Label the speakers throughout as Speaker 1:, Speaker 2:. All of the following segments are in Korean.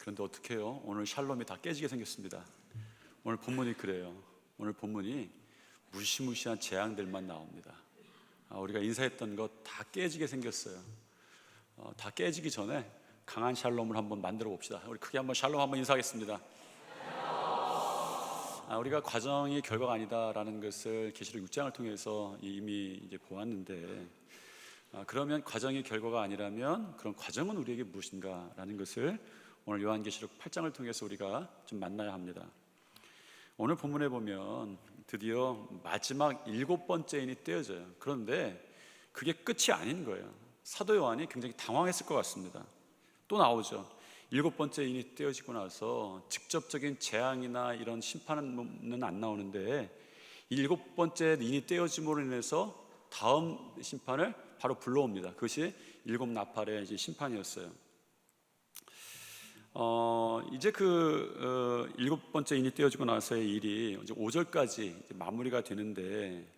Speaker 1: 그런데 어떡해요? 오늘 샬롬이 다 깨지게 생겼습니다. 오늘 본문이 그래요. 오늘 본문이 무시무시한 재앙들만 나옵니다. 우리가 인사했던 것 다 깨지게 생겼어요. 다 깨지기 전에 강한 샬롬을 한번 만들어 봅시다. 우리 크게 한번 샬롬 한번 인사하겠습니다. 우리가 과정이 결과가 아니다라는 것을 계시록 6장을 통해서 이미 이제 보았는데, 그러면 과정이 결과가 아니라면 그런 과정은 우리에게 무엇인가라는 것을 오늘 요한계시록 8장을 통해서 우리가 좀 만나야 합니다. 오늘 본문에 보면 드디어 마지막 7번째 인이 떼어져요. 그런데 그게 끝이 아닌 거예요. 사도 요한이 굉장히 당황했을 것 같습니다. 또 나오죠. 7번째 인이 떼어지고 나서 직접적인 재앙이나 이런 심판은 안 나오는데, 7번째 인이 떼어짐으로 인해서 다음 심판을 바로 불러옵니다. 그것이 7 나팔의 이제 심판이었어요. 이제 그 7번째 인이 떼어지고 나서의 일이 이제 5절까지 마무리가 되는데,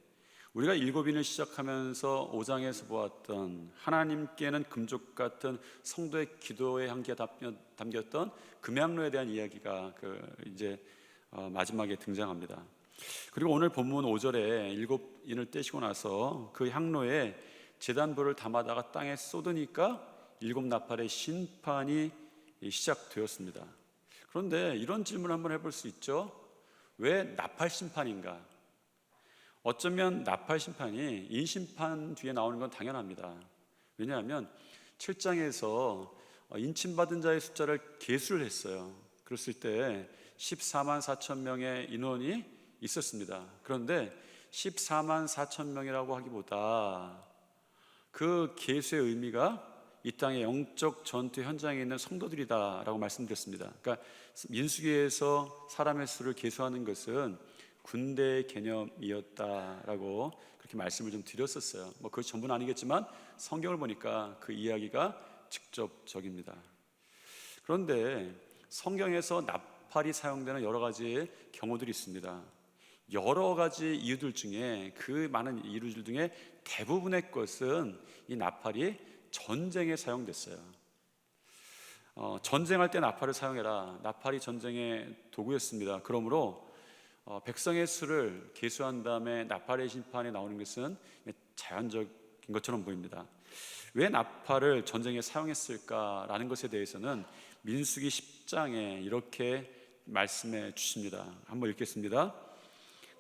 Speaker 1: 우리가 7인을 시작하면서 5장에서 보았던 하나님께는 금족 같은 성도의 기도의 향기가 담겼던 금향로에 대한 이야기가 이제 마지막에 등장합니다. 그리고 오늘 본문 5절에 7인을 떼시고 나서 그 향로에 제단불을 담아다가 땅에 쏟으니까 7 나팔의 심판이 시작되었습니다. 그런데 이런 질문을 한번 해볼 수 있죠. 왜 나팔 심판인가? 어쩌면 나팔 심판이 인심판 뒤에 나오는 건 당연합니다. 왜냐하면 7장에서 인침받은 자의 숫자를 계수를 했어요. 그랬을 때 14만 4천 명의 인원이 있었습니다. 그런데 14만 4천 명이라고 하기보다 그 계수의 의미가 이 땅의 영적 전투 현장에 있는 성도들이다라고 말씀드렸습니다. 그러니까 민수기에서 사람의 수를 계수하는 것은 군대의 개념이었다라고 그렇게 말씀을 좀 드렸었어요. 그것이 전부는 아니겠지만 성경을 보니까 그 이야기가 직접적입니다. 그런데 성경에서 나팔이 사용되는 여러 가지 경우들이 있습니다. 여러 가지 이유들 중에, 그 많은 이유들 중에 대부분의 것은 이 나팔이 전쟁에 사용됐어요. 전쟁할 때 나팔을 사용해라. 나팔이 전쟁의 도구였습니다. 그러므로 백성의 수를 계수한 다음에 나팔의 심판이 나오는 것은 자연적인 것처럼 보입니다. 왜 나팔을 전쟁에 사용했을까라는 것에 대해서는 민수기 10장에 이렇게 말씀해 주십니다. 한번 읽겠습니다.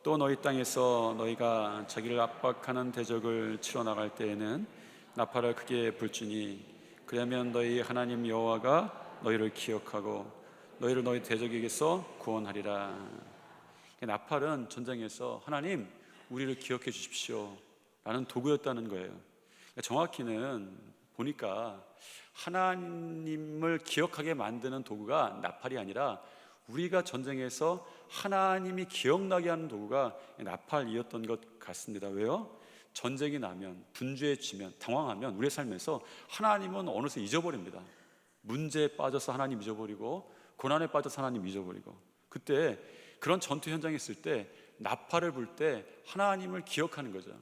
Speaker 1: 또 너희 땅에서 너희가 자기를 압박하는 대적을 치러 나갈 때에는 나팔을 크게 불지니, 그러면 너희 하나님 여호와가 너희를 기억하고 너희를 너희 대적에게서 구원하리라. 나팔은 전쟁에서 하나님 우리를 기억해 주십시오 라는 도구였다는 거예요. 정확히는 보니까 하나님을 기억하게 만드는 도구가 나팔이 아니라 우리가 전쟁에서 하나님이 기억나게 하는 도구가 나팔이었던 것 같습니다. 왜요? 전쟁이 나면, 분주에 지면, 당황하면 우리의 삶에서 하나님은 어느새 잊어버립니다. 문제에 빠져서 하나님 잊어버리고, 고난에 빠져서 하나님 잊어버리고, 그때 그런 전투 현장에 있을 때 나팔을 불 때 하나님을 기억하는 거죠.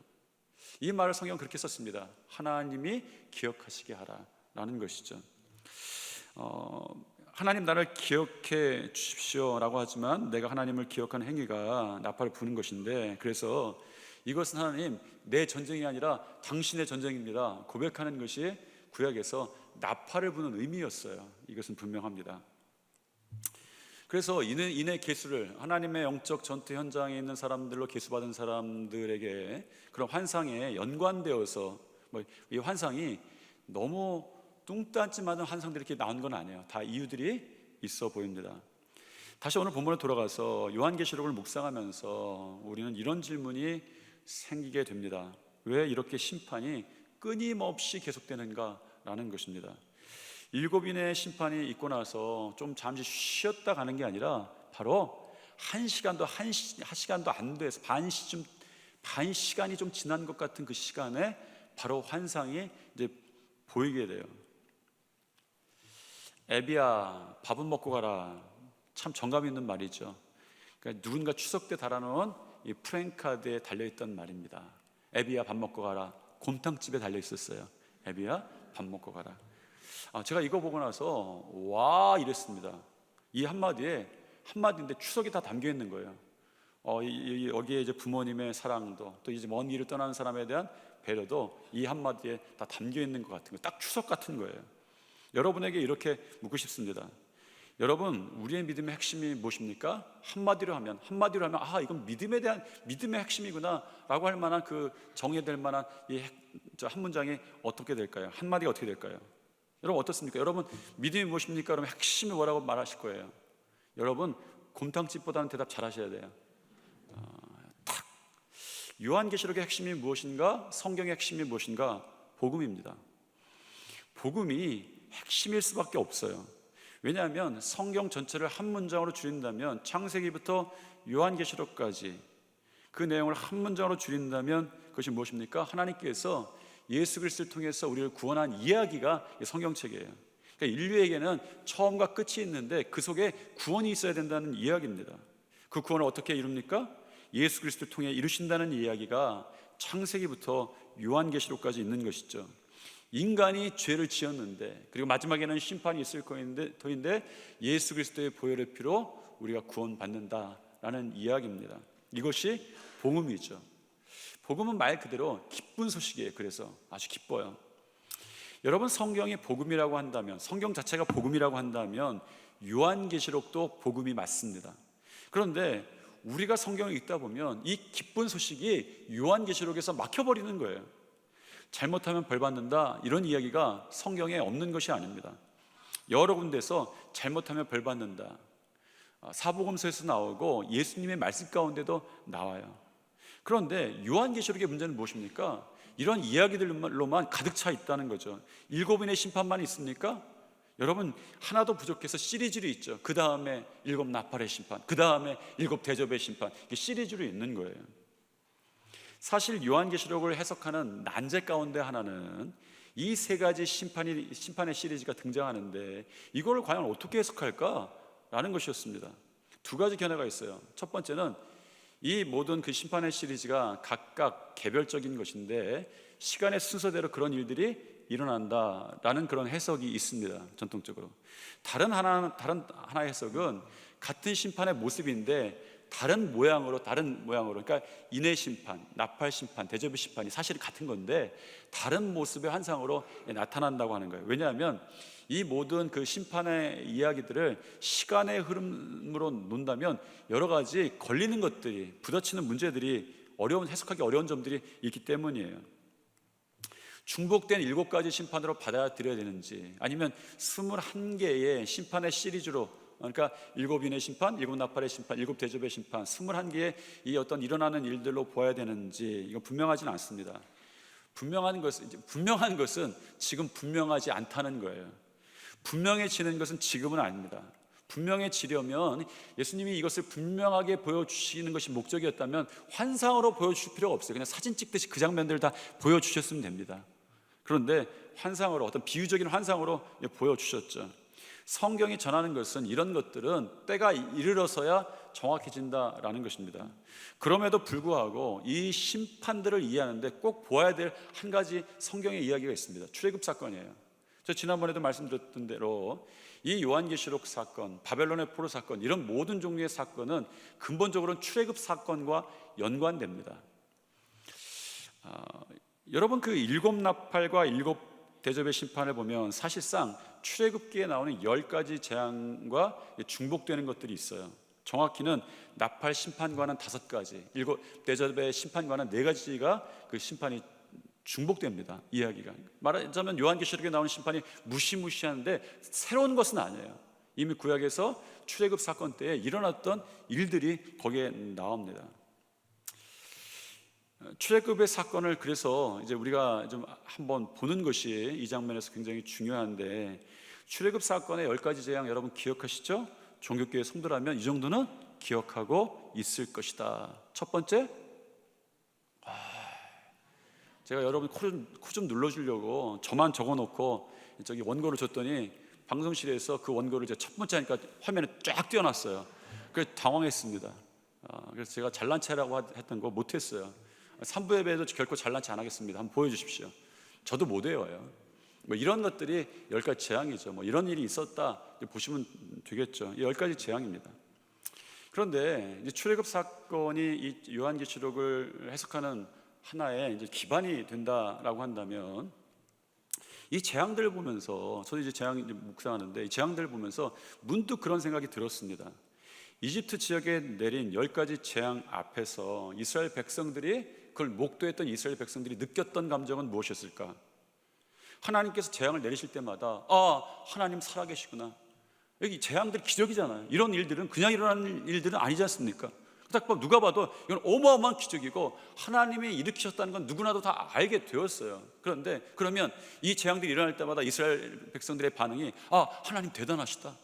Speaker 1: 이 말을 성경은 그렇게 썼습니다. 하나님이 기억하시게 하라라는 것이죠. 하나님 나를 기억해 주십시오 라고 하지만 내가 하나님을 기억하는 행위가 나팔을 부는 것인데, 그래서 이것은 하나님 내 전쟁이 아니라 당신의 전쟁입니다 고백하는 것이 구약에서 나팔을 부는 의미였어요. 이것은 분명합니다. 그래서 인의 계수를, 하나님의 영적 전투 현장에 있는 사람들로 계수받은 사람들에게 그런 환상에 연관되어서, 이 환상이 너무 뚱딴짓 많은 환상들이 이렇게 나온 건 아니에요. 다 이유들이 있어 보입니다. 다시 오늘 본문에 돌아가서 요한계시록을 묵상하면서 우리는 이런 질문이 생기게 됩니다. 왜 이렇게 심판이 끊임없이 계속되는가라는 것입니다. 7인의 심판이 있고 나서 좀 잠시 쉬었다 가는 게 아니라 바로 한 시간도 안 돼서 반 시간이 좀 지난 것 같은 그 시간에 바로 환상이 이제 보이게 돼요. 애비야 밥은 먹고 가라. 참 정감 있는 말이죠. 그러니까 누군가 추석 때 달아놓은 이 프랭카드에 달려있던 말입니다. 애비야 밥 먹고 가라. 곰탕집에 달려있었어요. 애비야 밥 먹고 가라. 제가 이거 보고 나서 와 이랬습니다. 이 한마디인데 추석이 다 담겨 있는 거예요. 여기에 이제 부모님의 사랑도 또 이제 먼 길을 떠나는 사람에 대한 배려도 이 한마디에 다 담겨 있는 것 같은 거예요. 딱 추석 같은 거예요. 여러분에게 이렇게 묻고 싶습니다. 여러분, 우리의 믿음의 핵심이 무엇입니까? 한마디로 하면 이건 믿음에 대한 믿음의 핵심이구나 라고 할 만한 그 정의될 만한 이 한 문장이 어떻게 될까요? 한마디가 어떻게 될까요? 여러분 어떻습니까? 여러분 믿음이 무엇입니까? 그러면 핵심이 뭐라고 말하실 거예요? 여러분 곰탕집보다는 대답 잘 하셔야 돼요. 요한계시록의 핵심이 무엇인가? 성경의 핵심이 무엇인가? 복음입니다. 복음이 핵심일 수밖에 없어요. 왜냐하면 성경 전체를 한 문장으로 줄인다면, 창세기부터 요한계시록까지 그 내용을 한 문장으로 줄인다면 그것이 무엇입니까? 하나님께서 예수 그리스도를 통해서 우리를 구원한 이야기가 성경책이에요. 그러니까 인류에게는 처음과 끝이 있는데 그 속에 구원이 있어야 된다는 이야기입니다. 그 구원을 어떻게 이룹니까? 예수 그리스도를 통해 이루신다는 이야기가 창세기부터 요한계시록까지 있는 것이죠. 인간이 죄를 지었는데, 그리고 마지막에는 심판이 있을 터인데 예수 그리스도의 보혈의 피로 우리가 구원받는다라는 이야기입니다. 이것이 복음이죠. 복음은 말 그대로 기쁜 소식이에요. 그래서 아주 기뻐요. 여러분, 성경이 복음이라고 한다면, 성경 자체가 복음이라고 한다면 요한계시록도 복음이 맞습니다. 그런데 우리가 성경을 읽다 보면 이 기쁜 소식이 요한계시록에서 막혀버리는 거예요. 잘못하면 벌 받는다, 이런 이야기가 성경에 없는 것이 아닙니다. 여러 군데서 잘못하면 벌 받는다, 사복음서에서 나오고 예수님의 말씀 가운데도 나와요. 그런데 요한계시록의 문제는 무엇입니까? 이런 이야기들로만 가득 차 있다는 거죠. 7인의 심판만 있습니까? 여러분, 하나도 부족해서 시리즈로 있죠. 그 다음에 7 나팔의 심판, 그 다음에 7 대접의 심판, 이게 시리즈로 있는 거예요. 사실 요한계시록을 해석하는 난제 가운데 하나는 이 3가지 심판의 시리즈가 등장하는데 이걸 과연 어떻게 해석할까라는 것이었습니다. 2가지 견해가 있어요. 첫 번째는 이 모든 그 심판의 시리즈가 각각 개별적인 것인데 시간의 순서대로 그런 일들이 일어난다라는 그런 해석이 있습니다. 전통적으로. 다른 하나의 해석은 같은 심판의 모습인데 다른 모양으로, 그러니까 인의 심판, 나팔 심판, 대접의 심판이 사실 같은 건데 다른 모습의 환상으로 나타난다고 하는 거예요. 왜냐하면 이 모든 그 심판의 이야기들을 시간의 흐름으로 논다면 여러 가지 걸리는 것들이, 부딪히는 문제들이 해석하기 어려운 점들이 있기 때문이에요. 중복된 7가지 심판으로 받아들여야 되는지, 아니면 21개의 심판의 시리즈로, 그러니까 7인의 심판, 7 나팔의 심판, 7 대접의 심판, 21개의 이 어떤 일어나는 일들로 보아야 되는지, 이건 분명하지는 않습니다. 분명한 것은 지금 분명하지 않다는 거예요. 분명해지는 것은 지금은 아닙니다. 분명해지려면 예수님이 이것을 분명하게 보여주시는 것이 목적이었다면 환상으로 보여주실 필요가 없어요. 그냥 사진 찍듯이 그 장면들을 다 보여주셨으면 됩니다. 그런데 환상으로, 어떤 비유적인 환상으로 보여주셨죠. 성경이 전하는 것은, 이런 것들은 때가 이르러서야 정확해진다라는 것입니다. 그럼에도 불구하고 이 심판들을 이해하는데 꼭 보아야 될 한 가지 성경의 이야기가 있습니다. 출애굽 사건이에요. 저 지난번에도 말씀드렸던 대로 이 요한계시록 사건, 바벨론의 포로 사건, 이런 모든 종류의 사건은 근본적으로는 출애굽 사건과 연관됩니다. 여러분, 그 7 나팔과 7 대접의 심판을 보면 사실상 출애굽기에 나오는 10가지 재앙과 중복되는 것들이 있어요. 정확히는 나팔 심판과는 5가지, 7 대접의 심판과는 4가지가 그 심판이 중복됩니다. 이야기가. 말하자면 요한계시록에 나오는 심판이 무시무시한데 새로운 것은 아니에요. 이미 구약에서 출애굽 사건 때에 일어났던 일들이 거기에 나옵니다. 출애굽의 사건을 그래서 이제 우리가 좀 한번 보는 것이 이 장면에서 굉장히 중요한데, 출애굽 사건의 10가지 재앙 여러분 기억하시죠? 종교교회 성도라면 이 정도는 기억하고 있을 것이다. 첫 번째, 제가 여러분 코 좀 눌러주려고 저만 적어놓고 저기 원고를 줬더니 방송실에서 그 원고를 제가 첫 번째 하니까 화면에 쫙 띄워놨어요. 그래서 당황했습니다. 그래서 제가 잘난 체라고 했던 거 못했어요. 3부 예배에도 결코 잘난 체 안 하겠습니다. 한번 보여주십시오. 저도 못 외워요. 뭐 이런 것들이 10가지 재앙이죠. 뭐 이런 일이 있었다 보시면 되겠죠. 이 10가지 재앙입니다. 그런데 이제 출애굽 사건이 이 요한계시록을 해석하는 하나의 이제 기반이 된다라고 한다면, 이 재앙들을 보면서 저도 이제 재앙 묵상하는데, 이 재앙들을 보면서 문득 그런 생각이 들었습니다. 이집트 지역에 내린 10가지 재앙 앞에서 이스라엘 백성들이, 그걸 목도했던 이스라엘 백성들이 느꼈던 감정은 무엇이었을까? 하나님께서 재앙을 내리실 때마다 하나님 살아계시구나. 여기 재앙들이 기적이잖아요. 이런 일들은 그냥 일어나는 일들은 아니지 않습니까? 딱 누가 봐도 이건 어마어마한 기적이고 하나님이 일으키셨다는 건 누구나도 다 알게 되었어요. 그런데 그러면 이 재앙들이 일어날 때마다 이스라엘 백성들의 반응이 하나님 대단하시다,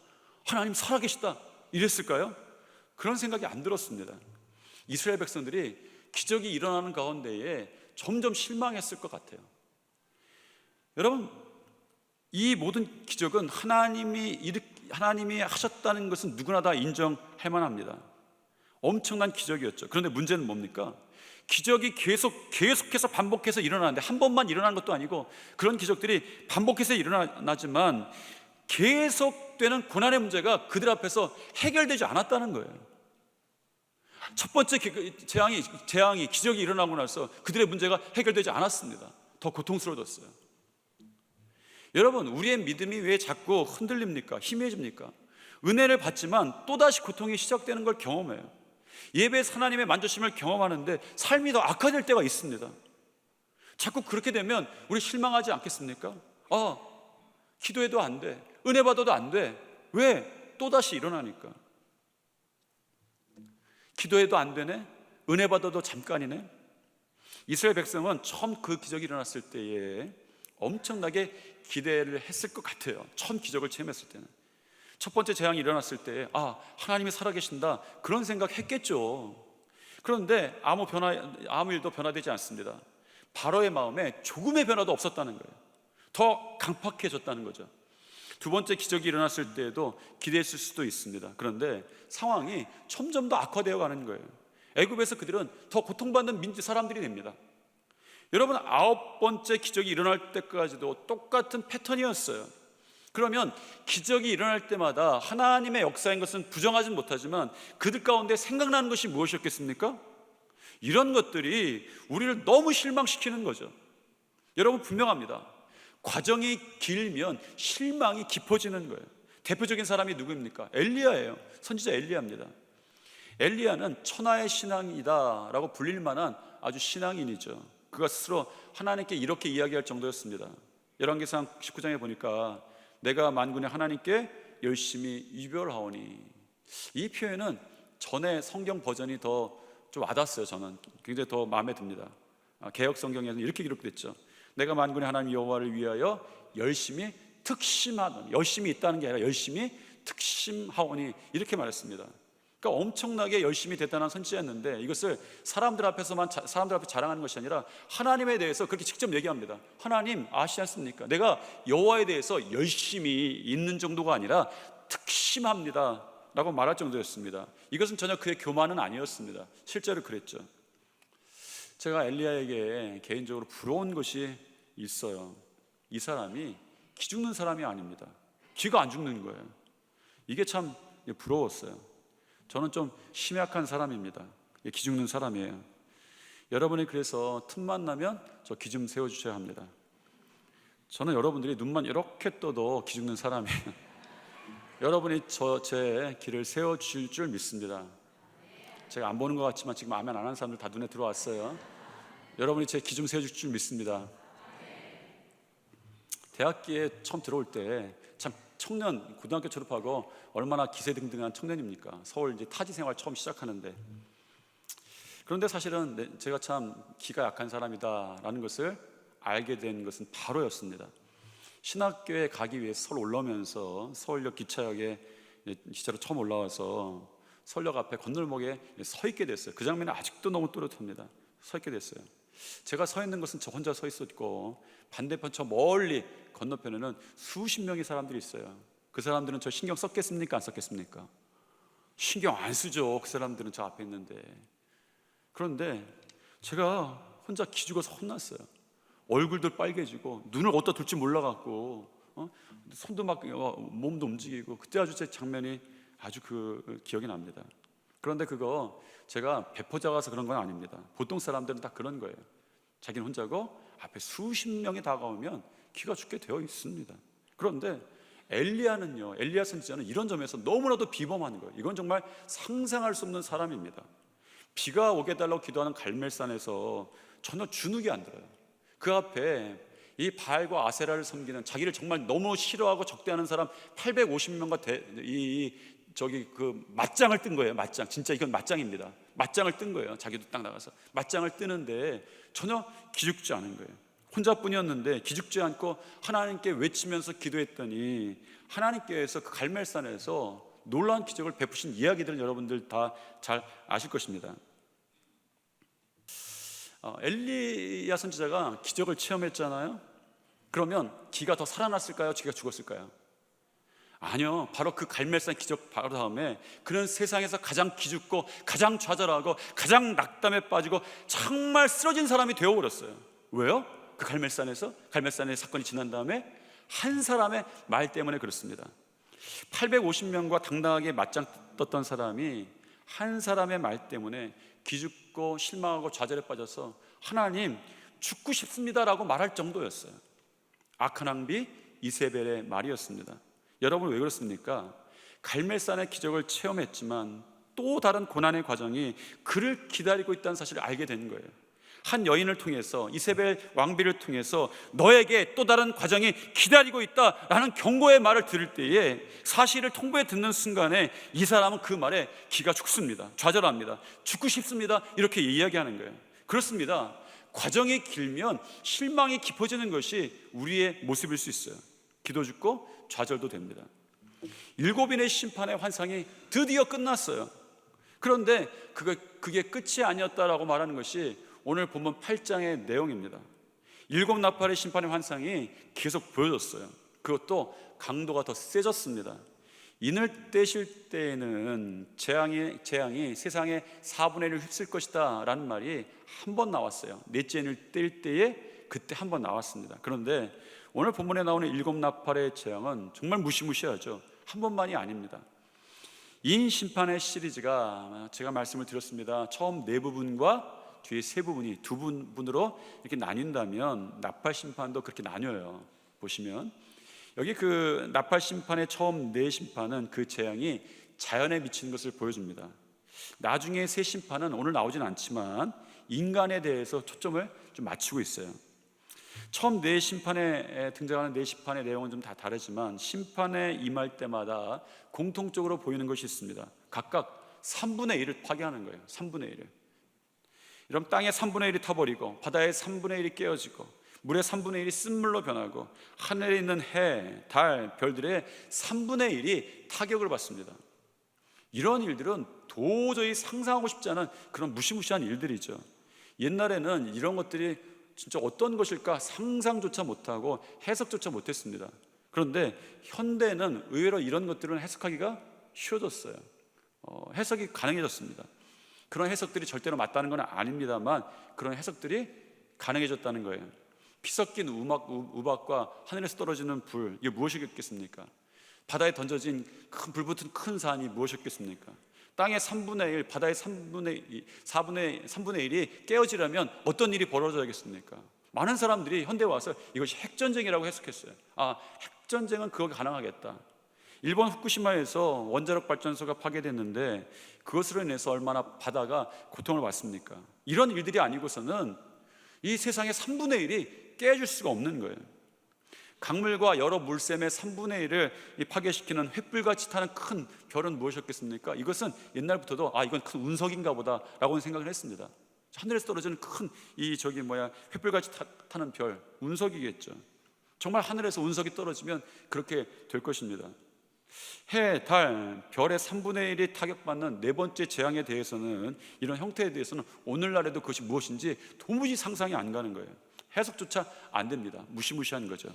Speaker 1: 하나님 살아계시다 이랬을까요? 그런 생각이 안 들었습니다. 이스라엘 백성들이 기적이 일어나는 가운데에 점점 실망했을 것 같아요. 여러분, 이 모든 기적은 하나님이 하셨다는 것은 누구나 다 인정할 만합니다. 엄청난 기적이었죠. 그런데 문제는 뭡니까? 기적이 계속해서 반복해서 일어나는데, 한 번만 일어나는 것도 아니고 그런 기적들이 반복해서 일어나지만 계속되는 고난의 문제가 그들 앞에서 해결되지 않았다는 거예요. 첫 번째 재앙이 기적이 일어나고 나서 그들의 문제가 해결되지 않았습니다. 더 고통스러워졌어요. 여러분, 우리의 믿음이 왜 자꾸 흔들립니까? 희미해집니까? 은혜를 받지만 또다시 고통이 시작되는 걸 경험해요. 예배에서 하나님의 만져심을 경험하는데 삶이 더 악화될 때가 있습니다. 자꾸 그렇게 되면 우리 실망하지 않겠습니까? 기도해도 안 돼, 은혜 받아도 안 돼. 왜? 또다시 일어나니까. 기도해도 안 되네, 은혜 받아도 잠깐이네. 이스라엘 백성은 처음 그 기적이 일어났을 때에 엄청나게 기대를 했을 것 같아요. 처음 기적을 체험했을 때는. 첫 번째 재앙이 일어났을 때 하나님이 살아계신다, 그런 생각 했겠죠. 그런데 아무 일도 변화되지 않습니다. 바로의 마음에 조금의 변화도 없었다는 거예요. 더 강팍해졌다는 거죠. 두 번째 기적이 일어났을 때에도 기대했을 수도 있습니다. 그런데 상황이 점점 더 악화되어 가는 거예요. 애굽에서 그들은 더 고통받는 사람들이 됩니다. 여러분, 9번째 기적이 일어날 때까지도 똑같은 패턴이었어요. 그러면 기적이 일어날 때마다 하나님의 역사인 것은 부정하진 못하지만 그들 가운데 생각나는 것이 무엇이었겠습니까? 이런 것들이 우리를 너무 실망시키는 거죠. 여러분, 분명합니다. 과정이 길면 실망이 깊어지는 거예요. 대표적인 사람이 누구입니까? 엘리야예요. 선지자 엘리야입니다. 엘리야는 천하의 신앙이다 라고 불릴 만한 아주 신앙인이죠. 그가 스스로 하나님께 이렇게 이야기할 정도였습니다. 열왕기상 19장에 보니까 내가 만군의 하나님께 열심히 유별하오니, 이 표현은 전에 성경 버전이 더 좀 와닿았어요. 저는 굉장히 더 마음에 듭니다. 개역 성경에는 이렇게 기록됐죠. 내가 만군의 하나님 여호와를 위하여 열심히 특심하노니, 열심히 있다는 게 아니라 열심히 특심하오니, 이렇게 말했습니다. 그러니까 엄청나게 열심히 대단한 선지자였는데 이것을 사람들 앞에 자랑하는 것이 아니라 하나님에 대해서 그렇게 직접 얘기합니다. 하나님 아시지 않습니까? 내가 여호와에 대해서 열심히 있는 정도가 아니라 특심합니다 라고 말할 정도였습니다. 이것은 전혀 그의 교만은 아니었습니다. 실제로 그랬죠. 제가 엘리야에게 개인적으로 부러운 것이 있어요. 이 사람이 기 죽는 사람이 아닙니다. 기가 안 죽는 거예요. 이게 참 부러웠어요. 저는 좀 심약한 사람입니다. 기 죽는 사람이에요. 여러분이 그래서 틈만 나면 저 기 좀 세워주셔야 합니다. 저는 여러분들이 눈만 이렇게 떠도 기 죽는 사람이에요. 여러분이 제 길을 세워주실 줄 믿습니다. 제가 안 보는 것 같지만 지금 아멘 안 하는 사람들 다 눈에 들어왔어요. 여러분이 제 기 좀 세워주실 줄 믿습니다. 대학기에 처음 들어올 때 참 청년, 고등학교 졸업하고 얼마나 기세등등한 청년입니까? 서울 이제 타지 생활 처음 시작하는데. 그런데 사실은 제가 참 기가 약한 사람이다라는 것을 알게 된 것은 바로였습니다. 신학교에 가기 위해서 서울 올라오면서 서울역 기차역에 기차로 처음 올라와서 서울역 앞에 건널목에 서 있게 됐어요. 그 장면이 아직도 너무 또렷합니다. 서 있게 됐어요. 제가 서 있는 것은 저 혼자 서 있었고 반대편 저 멀리 건너편에는 수십 명의 사람들이 있어요. 그 사람들은 저 신경 썼겠습니까? 안 썼겠습니까? 신경 안 쓰죠. 그 사람들은 저 앞에 있는데. 그런데 제가 혼자 기죽어서 혼났어요. 얼굴도 빨개지고 눈을 어디다 둘지 몰라갖고 손도 막 몸도 움직이고, 그때 아주 제 장면이 아주 기억이 납니다. 그런데 그거 제가 배포자가서 그런 건 아닙니다. 보통 사람들은 다 그런 거예요. 자기는 혼자고 앞에 수십 명이 다가오면 기가 죽게 되어 있습니다. 그런데 엘리야 선지자는 이런 점에서 너무나도 비범한 거예요. 이건 정말 상상할 수 없는 사람입니다. 비가 오게 달라고 기도하는 갈멜산에서 전혀 주눅이 안 들어요. 그 앞에 이 바알과 아세라를 섬기는, 자기를 정말 너무 싫어하고 적대하는 사람 850명과 맞짱을 뜬 거예요. 맞짱, 진짜 이건 맞짱입니다. 맞짱을 뜬 거예요. 자기도 딱 나가서 맞짱을 뜨는데 전혀 기죽지 않은 거예요. 혼자뿐이었는데 기죽지 않고 하나님께 외치면서 기도했더니 하나님께서 그 갈멜산에서 놀라운 기적을 베푸신 이야기들은 여러분들 다 잘 아실 것입니다. 엘리야 선지자가 기적을 체험했잖아요. 그러면 기가 더 살아났을까요? 기가 죽었을까요? 아니요. 바로 그 갈멜산 기적 바로 다음에 그는 세상에서 가장 기죽고 가장 좌절하고 가장 낙담에 빠지고 정말 쓰러진 사람이 되어버렸어요. 왜요? 그 갈멜산의 사건이 지난 다음에 한 사람의 말 때문에 그렇습니다. 850명과 당당하게 맞짱 떴던 사람이 한 사람의 말 때문에 기죽고 실망하고 좌절에 빠져서 하나님 죽고 싶습니다라고 말할 정도였어요. 악한 왕비 이세벨의 말이었습니다. 여러분 왜 그렇습니까? 갈멜산의 기적을 체험했지만 또 다른 고난의 과정이 그를 기다리고 있다는 사실을 알게 된 거예요. 한 여인을 통해서, 이세벨 왕비를 통해서 너에게 또 다른 과정이 기다리고 있다라는 경고의 말을 들을 때에 사실을 통보해 듣는 순간에 이 사람은 그 말에 기가 죽습니다. 좌절합니다. 죽고 싶습니다. 이렇게 이야기하는 거예요. 그렇습니다. 과정이 길면 실망이 깊어지는 것이 우리의 모습일 수 있어요. 기도 죽고 좌절도 됩니다. 7인의 심판의 환상이 드디어 끝났어요. 그런데 그게 끝이 아니었다라고 말하는 것이 오늘 본문 8장의 내용입니다. 7 나팔의 심판의 환상이 계속 보여졌어요. 그것도 강도가 더 세졌습니다. 인을 떼실 때에는 재앙이 세상의 4분의 1을 휩쓸 것이다 라는 말이 한 번 나왔어요. 넷째 인을 뗄 때에 그때 한 번 나왔습니다. 그런데 오늘 본문에 나오는 7 나팔의 재앙은 정말 무시무시하죠. 한 번만이 아닙니다. 인 심판의 시리즈가 제가 말씀을 드렸습니다. 처음 4부분과 뒤에 3부분이 2부분으로 이렇게 나뉜다면 나팔 심판도 그렇게 나뉘어요. 보시면 여기 그 나팔 심판의 처음 4심판은 그 재앙이 자연에 미치는 것을 보여줍니다. 나중에 3심판은 오늘 나오진 않지만 인간에 대해서 초점을 좀 맞추고 있어요. 처음 4심판에 등장하는 4심판의 내용은 좀 다 다르지만 심판에 임할 때마다 공통적으로 보이는 것이 있습니다. 각각 3분의 1을 파괴하는 거예요. 3분의 1을. 이런 땅의 3분의 1이 타버리고 바다의 3분의 1이 깨어지고 물의 3분의 1이 쓴물로 변하고 하늘에 있는 해, 달, 별들의 3분의 1이 타격을 받습니다. 이런 일들은 도저히 상상하고 싶지 않은 그런 무시무시한 일들이죠. 옛날에는 이런 것들이 진짜 어떤 것일까 상상조차 못하고 해석조차 못했습니다. 그런데 현대는 의외로 이런 것들은 해석하기가 쉬워졌어요. 해석이 가능해졌습니다. 그런 해석들이 절대로 맞다는 건 아닙니다만 그런 해석들이 가능해졌다는 거예요. 피 섞인 우박과 하늘에서 떨어지는 불, 이게 무엇이겠습니까? 바다에 던져진 불붙은 큰 산이 무엇이겠습니까? 땅의 3분의 1, 바다의 3분의 1이 깨어지려면 어떤 일이 벌어져야겠습니까? 많은 사람들이 현대에 와서 이것이 핵전쟁이라고 해석했어요. 핵전쟁은 그거 가능하겠다. 일본 후쿠시마에서 원자력 발전소가 파괴됐는데 그것으로 인해서 얼마나 바다가 고통을 받습니까? 이런 일들이 아니고서는 이 세상의 3분의 1이 깨질 수가 없는 거예요. 강물과 여러 물샘의 3분의 1을 파괴시키는 횃불같이 타는 큰 별은 무엇이었겠습니까? 이것은 옛날부터도 이건 큰 운석인가 보다 라고 생각을 했습니다. 하늘에서 떨어지는 큰 횃불같이 타는 별, 운석이겠죠. 정말 하늘에서 운석이 떨어지면 그렇게 될 것입니다. 해, 달, 별의 3분의 1이 타격받는 4번째 재앙에 대해서는, 이런 형태에 대해서는 오늘날에도 그것이 무엇인지 도무지 상상이 안 가는 거예요. 해석조차 안 됩니다. 무시무시한 거죠.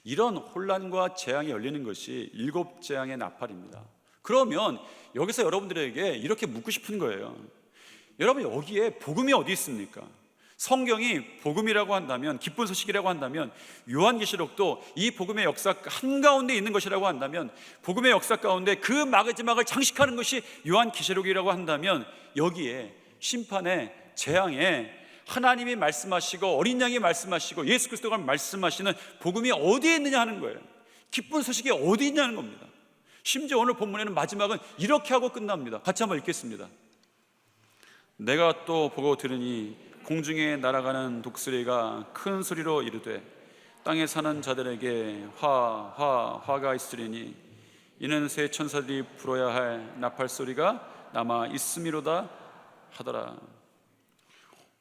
Speaker 1: 이런 혼란과 재앙이 열리는 것이 7 재앙의 나팔입니다. 그러면 여기서 여러분들에게 이렇게 묻고 싶은 거예요. 여러분, 여기에 복음이 어디 있습니까? 성경이 복음이라고 한다면, 기쁜 소식이라고 한다면, 요한계시록도 이 복음의 역사 한가운데 있는 것이라고 한다면, 복음의 역사 가운데 그 마지막을 장식하는 것이 요한계시록이라고 한다면, 여기에 심판의 재앙에 하나님이 말씀하시고 어린 양이 말씀하시고 예수 그리스도가 말씀하시는 복음이 어디에 있느냐 하는 거예요. 기쁜 소식이 어디 있냐는 겁니다. 심지어 오늘 본문에는 마지막은 이렇게 하고 끝납니다. 같이 한번 읽겠습니다. 내가 또 보고 들으니 공중에 날아가는 독수리가 큰 소리로 이르되 땅에 사는 자들에게 화가 있으리니 이는 새 천사들이 불어야 할 나팔 소리가 남아 있음이로다 하더라.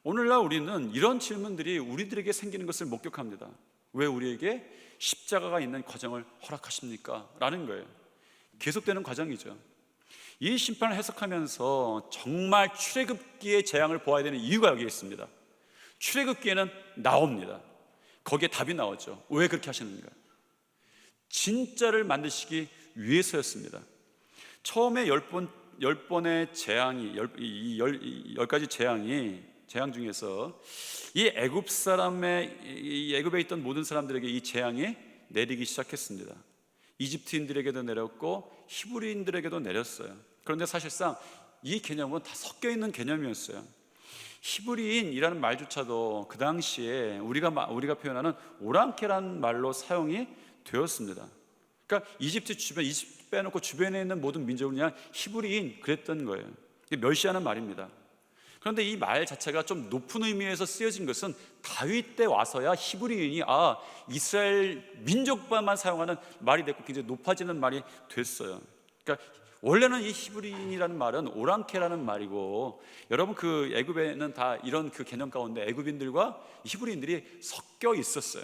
Speaker 1: 오늘날 우리는 이런 질문들이 우리들에게 생기는 것을 목격합니다. 왜 우리에게 십자가가 있는 과정을 허락하십니까? 라는 거예요. 계속되는 과정이죠. 이 심판을 해석하면서 정말 출애굽기의 재앙을 보아야 되는 이유가 여기에 있습니다. 출애굽기에는 나옵니다. 거기에 답이 나오죠. 왜 그렇게 하시는가? 진짜를 만드시기 위해서였습니다. 처음에 열 번의 재앙이, 열 가지 재앙 중에서 이 애굽에 있던 모든 사람들에게 이 재앙이 내리기 시작했습니다. 이집트인들에게도 내렸고 히브리인들에게도 내렸어요. 그런데 사실상 이 개념은 다 섞여 있는 개념이었어요. 히브리인이라는 말조차도 그 당시에 우리가 표현하는 오랑캐라는 말로 사용이 되었습니다. 그러니까 이집트 빼놓고 주변에 있는 모든 민족은 그냥 히브리인 그랬던 거예요. 멸시하는 말입니다. 그런데 이 말 자체가 좀 높은 의미에서 쓰여진 것은 다윗 때 와서야 히브리인이 이스라엘 민족만 사용하는 말이 됐고 굉장히 높아지는 말이 됐어요. 그러니까 원래는 이 히브리인이라는 말은 오랑캐라는 말이고, 여러분 그 애굽에는 다 이런 그 개념 가운데 애굽인들과 히브리인들이 섞여 있었어요.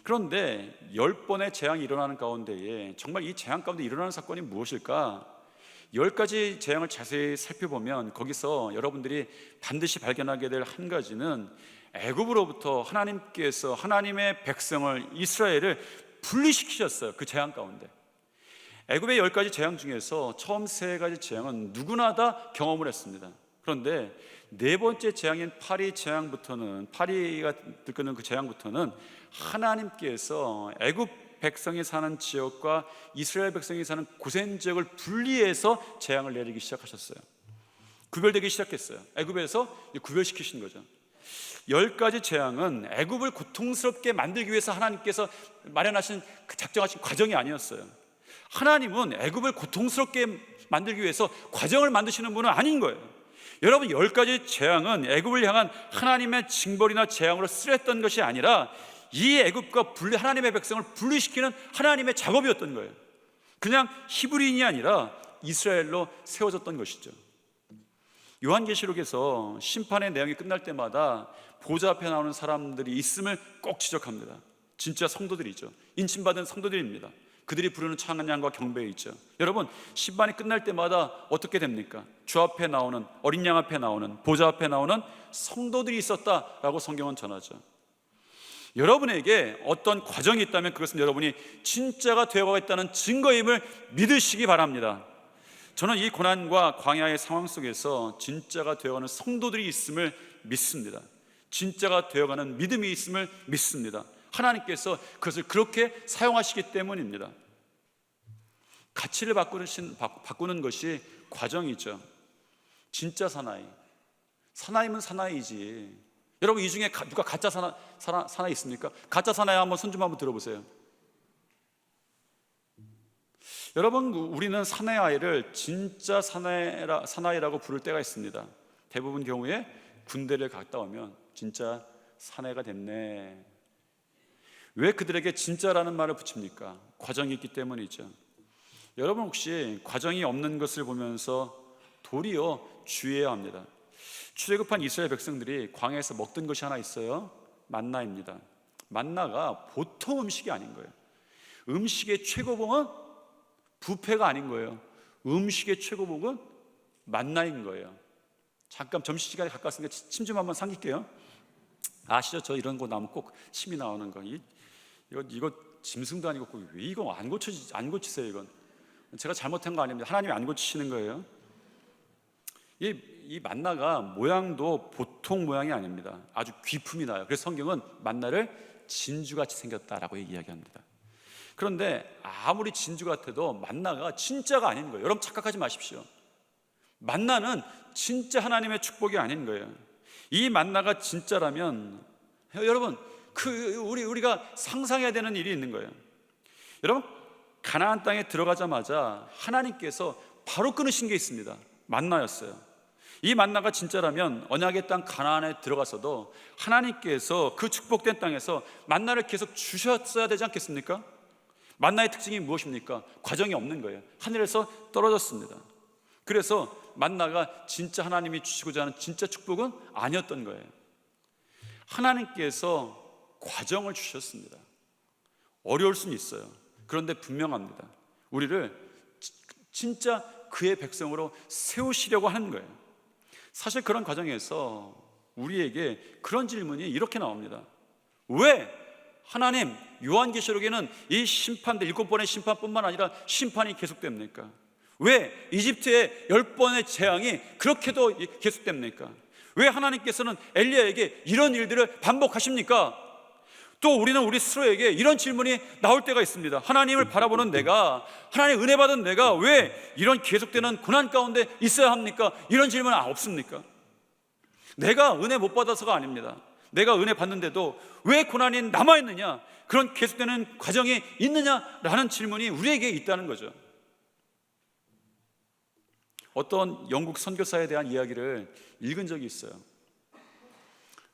Speaker 1: 그런데 10번의 재앙이 일어나는 가운데에 정말 이 재앙 가운데 일어나는 사건이 무엇일까? 10가지 재앙을 자세히 살펴보면 거기서 여러분들이 반드시 발견하게 될 한 가지는 애굽으로부터 하나님께서 하나님의 백성을 이스라엘을 분리시키셨어요. 그 재앙 가운데 애굽의 10가지 재앙 중에서 처음 3가지 재앙은 누구나 다 경험을 했습니다. 그런데 4번째 재앙인 파리가 들끓는 그 재앙부터는 하나님께서 애굽 백성이 사는 지역과 이스라엘 백성이 사는 고센 지역을 분리해서 재앙을 내리기 시작하셨어요. 구별되기 시작했어요. 애굽에서 구별시키신 거죠. 10가지 재앙은 애굽을 고통스럽게 만들기 위해서 하나님께서 마련하신 작정하신 과정이 아니었어요. 하나님은 애굽을 고통스럽게 만들기 위해서 과정을 만드시는 분은 아닌 거예요. 여러분, 10가지 재앙은 애굽을 향한 하나님의 징벌이나 재앙으로 쓰였던 것이 아니라 이 애굽과 하나님의 백성을 분리시키는 하나님의 작업이었던 거예요. 그냥 히브리인이 아니라 이스라엘로 세워졌던 것이죠. 요한계시록에서 심판의 내용이 끝날 때마다 보좌 앞에 나오는 사람들이 있음을 꼭 지적합니다. 진짜 성도들이죠. 인침받은 성도들입니다. 그들이 부르는 찬양과 경배에 있죠. 여러분, 심판이 끝날 때마다 어떻게 됩니까? 주 앞에 나오는, 어린 양 앞에 나오는, 보좌 앞에 나오는 성도들이 있었다라고 성경은 전하죠. 여러분에게 어떤 과정이 있다면 그것은 여러분이 진짜가 되어가겠다는 증거임을 믿으시기 바랍니다. 저는 이 고난과 광야의 상황 속에서 진짜가 되어가는 성도들이 있음을 믿습니다. 진짜가 되어가는 믿음이 있음을 믿습니다. 하나님께서 그것을 그렇게 사용하시기 때문입니다. 가치를 바꾸는 것이 과정이죠. 진짜 사나이면 사나이지. 여러분, 이 중에 누가 가짜 사나이 있습니까? 가짜 사나이 한번 손 좀 한번 들어보세요. 여러분, 우리는 사내 아이를 진짜 사나이라고 부를 때가 있습니다. 대부분 경우에 군대를 갔다 오면 진짜 사내가 됐네. 왜 그들에게 진짜라는 말을 붙입니까? 과정이 있기 때문이죠. 여러분, 혹시 과정이 없는 것을 보면서 도리어 주의해야 합니다. 출애굽한 이스라엘 백성들이 광야에서 먹던 것이 하나 있어요. 만나입니다. 만나가 보통 음식이 아닌 거예요. 음식의 최고봉은 뷔페가 아닌 거예요. 음식의 최고봉은 만나인 거예요. 잠깐 점심시간에 가까웠으니까 침 좀 한번 삼킬게요. 아시죠? 저 이런 거 나오면 꼭 침이 나오는 거. 이거 짐승도 아니고 왜 이거 안 고치세요? 이건 제가 잘못한 거 아닙니다. 하나님이 안 고치시는 거예요. 이 만나가 모양도 보통 모양이 아닙니다. 아주 귀품이 나요. 그래서 성경은 만나를 진주같이 생겼다라고 이야기합니다. 그런데 아무리 진주 같아도 만나가 진짜가 아닌 거예요. 여러분 착각하지 마십시오. 만나는 진짜 하나님의 축복이 아닌 거예요. 이 만나가 진짜라면 여러분 우리가 상상해야 되는 일이 있는 거예요. 여러분 가나안 땅에 들어가자마자 하나님께서 바로 끊으신 게 있습니다. 만나였어요. 이 만나가 진짜라면 언약의 땅 가나안에 들어가서도 하나님께서 그 축복된 땅에서 만나를 계속 주셨어야 되지 않겠습니까? 만나의 특징이 무엇입니까? 과정이 없는 거예요. 하늘에서 떨어졌습니다. 그래서 만나가 진짜 하나님이 주시고자 하는 진짜 축복은 아니었던 거예요. 하나님께서 과정을 주셨습니다. 어려울 수는 있어요. 그런데 분명합니다. 우리를 진짜 그의 백성으로 세우시려고 하는 거예요. 사실 그런 과정에서 우리에게 그런 질문이 이렇게 나옵니다. 왜 하나님 요한계시록에는 이 심판들 7번의 심판뿐만 아니라 심판이 계속됩니까? 왜 이집트의 10번의 재앙이 그렇게도 계속됩니까? 왜 하나님께서는 엘리야에게 이런 일들을 반복하십니까? 또 우리는 우리 스스로에게 이런 질문이 나올 때가 있습니다. 하나님을 바라보는 내가, 하나님 은혜 받은 내가 왜 이런 계속되는 고난 가운데 있어야 합니까? 이런 질문 없습니까? 내가 은혜 못 받아서가 아닙니다. 내가 은혜 받는데도 왜 고난이 남아있느냐, 그런 계속되는 과정이 있느냐라는 질문이 우리에게 있다는 거죠. 어떤 영국 선교사에 대한 이야기를 읽은 적이 있어요.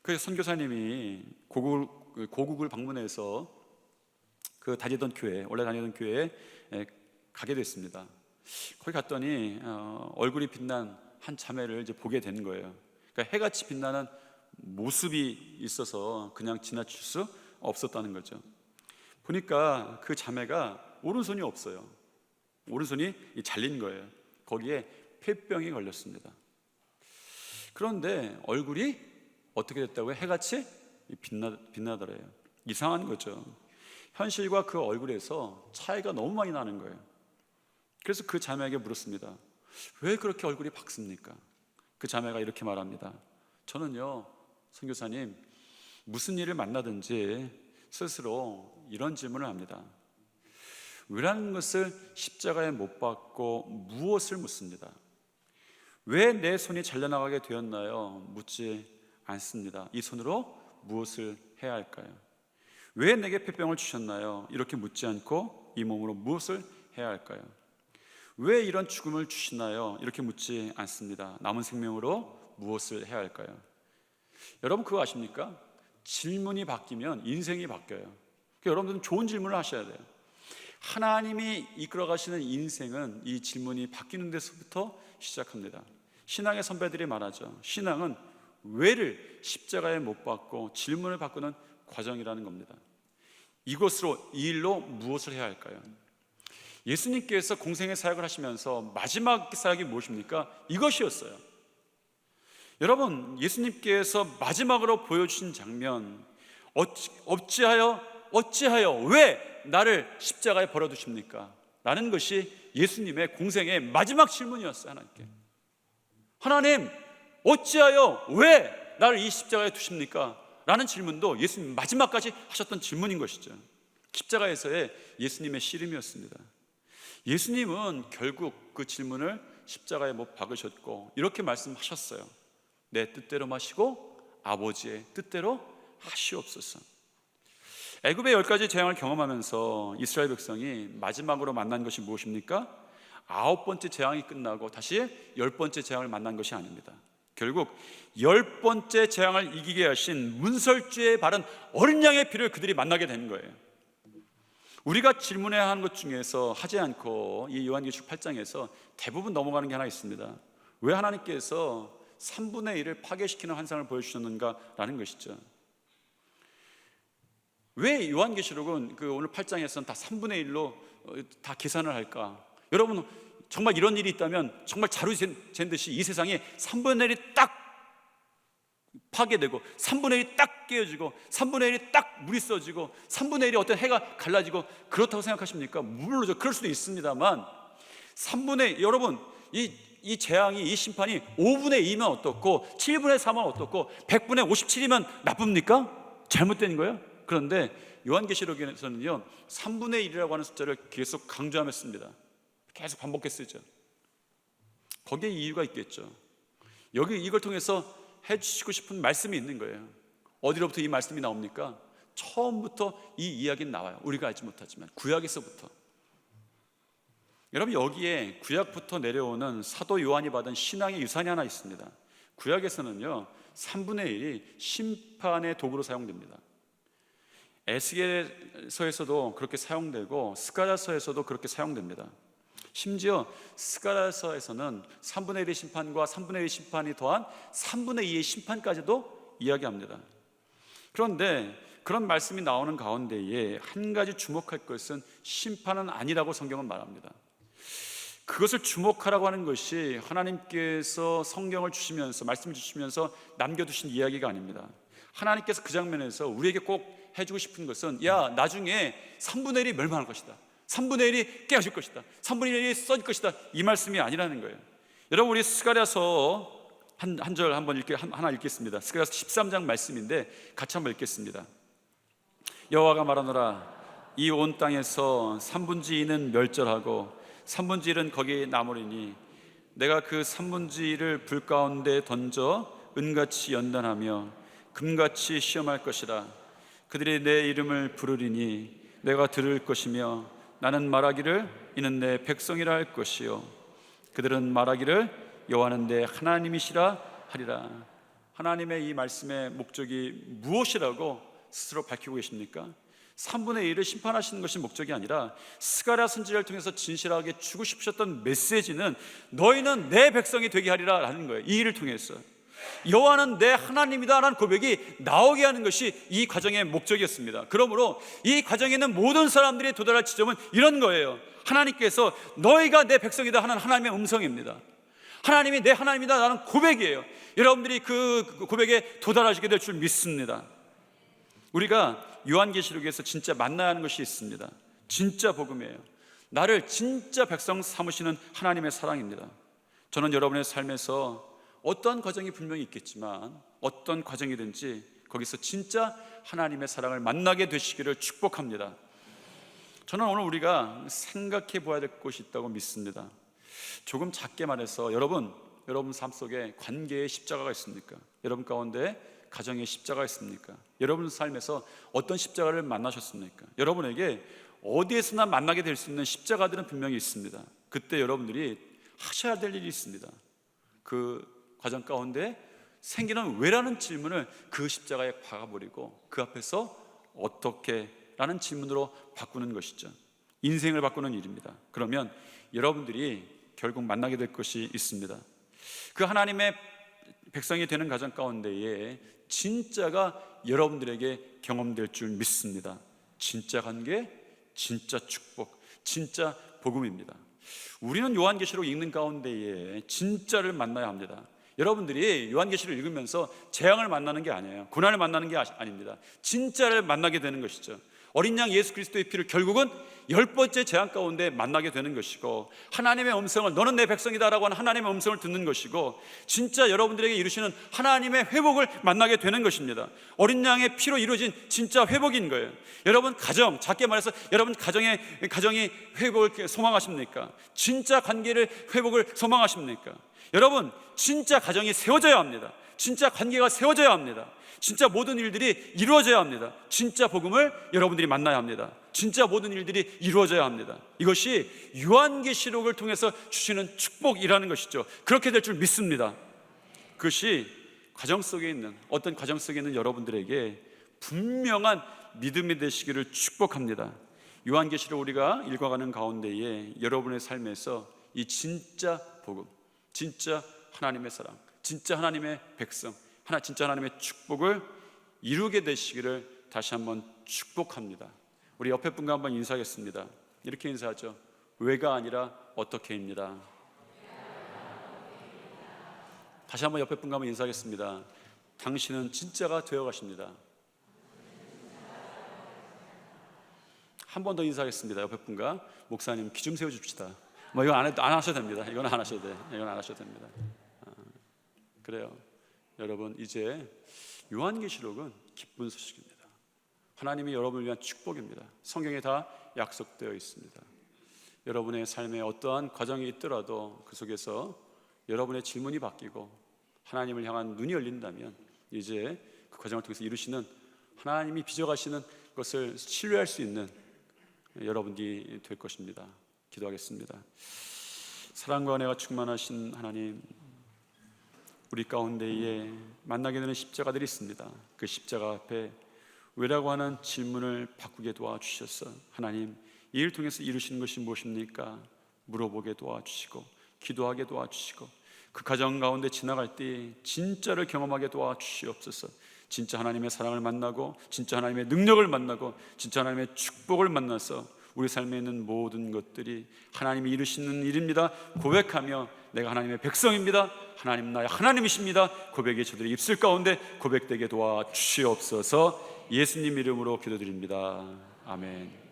Speaker 1: 그 선교사님이 고국을 방문해서 원래 다니던 교회에 가게 됐습니다. 거기 갔더니 얼굴이 빛난 한 자매를 이제 보게 된 거예요. 그러니까 해같이 빛나는 모습이 있어서 그냥 지나칠 수 없었다는 거죠. 보니까 그 자매가 오른손이 없어요. 오른손이 잘린 거예요. 거기에 폐병이 걸렸습니다. 그런데 얼굴이 어떻게 됐다고요? 해같이 빛나더래요. 이상한 거죠. 현실과 그 얼굴에서 차이가 너무 많이 나는 거예요. 그래서 그 자매에게 물었습니다. 왜 그렇게 얼굴이 밝습니까? 그 자매가 이렇게 말합니다. 저는요, 선교사님, 무슨 일을 만나든지 스스로 이런 질문을 합니다. 왜라는 것을 십자가에 못 박고 무엇을 묻습니다. 왜 내 손이 잘려나가게 되었나요? 묻지 않습니다. 이 손으로 무엇을 해야 할까요? 왜 내게 폐병을 주셨나요? 이렇게 묻지 않고 이 몸으로 무엇을 해야 할까요? 왜 이런 죽음을 주시나요? 이렇게 묻지 않습니다. 남은 생명으로 무엇을 해야 할까요? 여러분 그거 아십니까? 질문이 바뀌면 인생이 바뀌어요. 그러니까 여러분들은 좋은 질문을 하셔야 돼요. 하나님이 이끌어 가시는 인생은 이 질문이 바뀌는 데서부터 시작합니다. 신앙의 선배들이 말하죠. 신앙은 왜를 십자가에 못 박고 질문을 바꾸는 과정이라는 겁니다. 이것으로, 이 일로 무엇을 해야 할까요? 예수님께서 공생의 사역을 하시면서 마지막 사역이 무엇입니까? 이것이었어요. 여러분, 예수님께서 마지막으로 보여주신 장면, 어찌하여 왜 나를 십자가에 버려두십니까? 라는 것이 예수님의 공생의 마지막 질문이었어요. 하나님 어찌하여 왜 나를 이 십자가에 두십니까? 라는 질문도 예수님 마지막까지 하셨던 질문인 것이죠. 십자가에서의 예수님의 씨름이었습니다. 예수님은 결국 그 질문을 십자가에 못 박으셨고 이렇게 말씀하셨어요. 내 뜻대로 마시고 아버지의 뜻대로 하시옵소서. 애굽의 10가지 재앙을 경험하면서 이스라엘 백성이 마지막으로 만난 것이 무엇입니까? 9번째 재앙이 끝나고 다시 10번째 재앙을 만난 것이 아닙니다. 결국 10번째 재앙을 이기게 하신 문설주에 바른 어린 양의 피를 그들이 만나게 된 거예요. 우리가 질문해야 하는 것 중에서 하지 않고 이 요한계시록 8장에서 대부분 넘어가는 게 하나 있습니다. 왜 하나님께서 3분의 1을 파괴시키는 환상을 보여주셨는가라는 것이죠. 왜 요한계시록은 오늘 8장에서는 다 3분의 1로 다 계산을 할까? 여러분 정말 이런 일이 있다면 정말 자루 잰 듯이 이 세상에 3분의 1이 딱 파괴되고 3분의 1이 딱 깨어지고 3분의 1이 딱 물이 써지고 3분의 1이 어떤 해가 갈라지고 그렇다고 생각하십니까? 물론이죠. 그럴 수도 있습니다만 여러분 이 이 재앙이, 이 심판이 5분의 2면 어떻고 7분의 3은 어떻고 100분의 57이면 나쁩니까? 잘못된 거예요. 그런데 요한계시록에서는요 3분의 1이라고 하는 숫자를 계속 강조하며 씁니다. 계속 반복해 쓰죠. 거기에 이유가 있겠죠. 여기 이걸 통해서 해주시고 싶은 말씀이 있는 거예요. 어디로부터 이 말씀이 나옵니까? 처음부터 이 이야기는 나와요. 우리가 알지 못하지만 구약에서부터. 여러분, 여기에 구약부터 내려오는 사도 요한이 받은 신앙의 유산이 하나 있습니다. 구약에서는요 3분의 1이 심판의 도구로 사용됩니다. 에스겔서에서도 그렇게 사용되고 스가랴서에서도 그렇게 사용됩니다. 심지어 스가랴서에서는 3분의 1의 심판과 3분의 1의 심판이 더한 3분의 2의 심판까지도 이야기합니다. 그런데 그런 말씀이 나오는 가운데에 한 가지 주목할 것은 심판은 아니라고 성경은 말합니다. 그것을 주목하라고 하는 것이 하나님께서 성경을 주시면서 말씀을 주시면서 남겨두신 이야기가 아닙니다. 하나님께서 그 장면에서 우리에게 꼭 해주고 싶은 것은 야, 나중에 3분의 1이 멸망할 것이다, 3분의 1이 깨어질 것이다, 3분의 1이 써질 것이다, 이 말씀이 아니라는 거예요. 여러분, 우리 스가랴서 한 절 한번 하나 읽겠습니다. 스가랴서 13장 말씀인데 같이 한번 읽겠습니다. 여호와가 말하노라, 이 온 땅에서 3분의 2는 멸절하고 3분의 1은 거기 남으리니 내가 그 3분의 1을 불 가운데 던져 은같이 연단하며 금같이 시험할 것이라. 그들이 내 이름을 부르리니 내가 들을 것이며 나는 말하기를 이는 내 백성이라 할 것이요 그들은 말하기를 여호와는 내 하나님이시라 하리라. 하나님의 이 말씀의 목적이 무엇이라고 스스로 밝히고 계십니까? 3분의 1을 심판하시는 것이 목적이 아니라 스가랴 선지자를 통해서 진실하게 주고 싶으셨던 메시지는 너희는 내 백성이 되게 하리라 라는 거예요. 이 일을 통해서 여호와는 내 하나님이다 라는 고백이 나오게 하는 것이 이 과정의 목적이었습니다. 그러므로 이 과정에 있는 모든 사람들이 도달할 지점은 이런 거예요. 하나님께서 너희가 내 백성이다 하는 하나님의 음성입니다. 하나님이 내 하나님이다 라는 고백이에요. 여러분들이 그 고백에 도달하시게 될 줄 믿습니다. 우리가 요한계시록에서 진짜 만나야 하는 것이 있습니다. 진짜 복음이에요. 나를 진짜 백성 삼으시는 하나님의 사랑입니다. 저는 여러분의 삶에서 어떤 과정이 분명히 있겠지만 어떤 과정이든지 거기서 진짜 하나님의 사랑을 만나게 되시기를 축복합니다. 저는 오늘 우리가 생각해 보아야 될 것이 있다고 믿습니다. 조금 작게 말해서 여러분 삶 속에 관계의 십자가가 있습니까? 여러분 가운데 가정의 십자가가 있습니까? 여러분 삶에서 어떤 십자가를 만나셨습니까? 여러분에게 어디에서나 만나게 될 수 있는 십자가들은 분명히 있습니다. 그때 여러분들이 하셔야 될 일이 있습니다. 그 과정 가운데 생기는 왜라는 질문을 그 십자가에 박아버리고 그 앞에서 어떻게 라는 질문으로 바꾸는 것이죠. 인생을 바꾸는 일입니다. 그러면 여러분들이 결국 만나게 될 것이 있습니다. 그 하나님의 백성이 되는 과정 가운데에 진짜가 여러분들에게 경험될 줄 믿습니다. 진짜 관계, 진짜 축복, 진짜 복음입니다. 우리는 요한계시록 읽는 가운데에 진짜를 만나야 합니다. 여러분들이 요한계시를 읽으면서 재앙을 만나는 게 아니에요. 고난을 만나는 게 아닙니다. 진짜를 만나게 되는 것이죠. 어린 양 예수 그리스도의 피를 결국은 10번째 재앙 가운데 만나게 되는 것이고 하나님의 음성을 너는 내 백성이다 라고 하는 하나님의 음성을 듣는 것이고 진짜 여러분들에게 이루시는 하나님의 회복을 만나게 되는 것입니다. 어린 양의 피로 이루어진 진짜 회복인 거예요. 여러분 가정, 작게 말해서 여러분 가정이 회복을 소망하십니까? 진짜 관계를 회복을 소망하십니까? 여러분 진짜 가정이 세워져야 합니다. 진짜 관계가 세워져야 합니다. 진짜 모든 일들이 이루어져야 합니다. 진짜 복음을 여러분들이 만나야 합니다. 진짜 모든 일들이 이루어져야 합니다. 이것이 요한계시록을 통해서 주시는 축복이라는 것이죠. 그렇게 될 줄 믿습니다. 그것이 과정 속에 있는 어떤 과정 속에 있는 여러분들에게 분명한 믿음이 되시기를 축복합니다. 요한계시록 우리가 읽어가는 가운데에 여러분의 삶에서 이 진짜 복음, 진짜 하나님의 사랑, 진짜 하나님의 백성, 진짜 하나님의 축복을 이루게 되시기를 다시 한번 축복합니다. 우리 옆에 분과 한번 인사하겠습니다. 이렇게 인사하죠. 왜가 아니라 어떻게입니다. 다시 한번 옆에 분과 한번 인사하겠습니다. 당신은 진짜가 되어 가십니다. 한 번 더 인사하겠습니다. 옆에 분과 목사님 기 좀 세워줍시다. 뭐 이거 안 하셔도 됩니다. 이건 안 하셔도 돼. 이건 안 하셔도 됩니다. 그래요. 여러분, 이제 요한계시록은 기쁜 소식입니다. 하나님이 여러분을 위한 축복입니다. 성경에 다 약속되어 있습니다. 여러분의 삶에 어떠한 과정이 있더라도 그 속에서 여러분의 질문이 바뀌고 하나님을 향한 눈이 열린다면 이제 그 과정을 통해서 이루시는 하나님이 빚어가시는 것을 신뢰할 수 있는 여러분이 될 것입니다. 기도하겠습니다. 사랑과 은혜가 충만하신 하나님, 우리 가운데에 만나게 되는 십자가들이 있습니다. 그 십자가 앞에 왜라고 하는 질문을 바꾸게 도와주셔서 하나님, 이 일을 통해서 이루시는 것이 무엇입니까? 물어보게 도와주시고 기도하게 도와주시고 그 과정 가운데 지나갈 때 진짜를 경험하게 도와주시옵소서. 진짜 하나님의 사랑을 만나고 진짜 하나님의 능력을 만나고 진짜 하나님의 축복을 만나서 우리 삶에 있는 모든 것들이 하나님이 이루시는 일입니다 고백하며 내가 하나님의 백성입니다, 하나님 나의 하나님이십니다 고백이 저들의 입술 가운데 고백되게 도와주시옵소서. 예수님 이름으로 기도드립니다. 아멘.